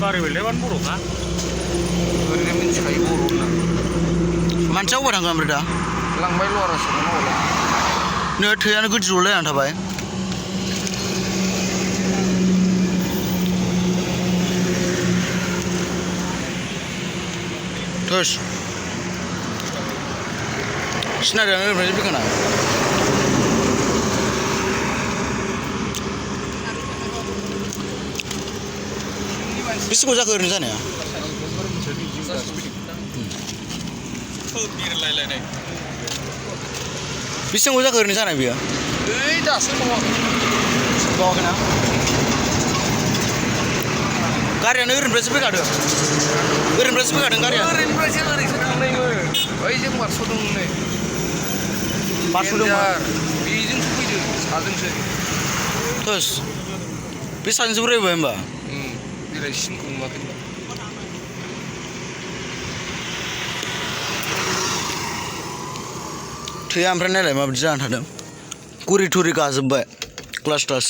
गारि बेलायबानो बर'खा ओरैनो मिन्थिखायो बर' होनना मानसिया अबाव थांगोन ओमफ्राय दा लांबाय लरासोमोन हलाय नै थैयानो गोदिरलायनानै थाबाय थोस सिनारियानो ओरैनिफ्रायसो फैखानाय बेसे गोबाव जाखो ओरैनो जानाया बिरलायलायनाय बेसेबां गोबाव जाखो ओरैनो जानाय बियो ओइ दासो बावाखैना गारियानो ओरैनिफ्रायसो फैखादों गारिया ओरैनिफ्रायसो ओरैसो थांनायमोन ओइ जों बारस'दों नै बारस'दोंमोन बेजोंसो फैदों साजोंसो थोस बे सानैजों बोरायबाय होमबा देलाय सिनखौ नुवाखै थैया ओमफ्राय नायलाय माबायदि जानानै थादों गुरि थुरि गाजोब्बाय क्लास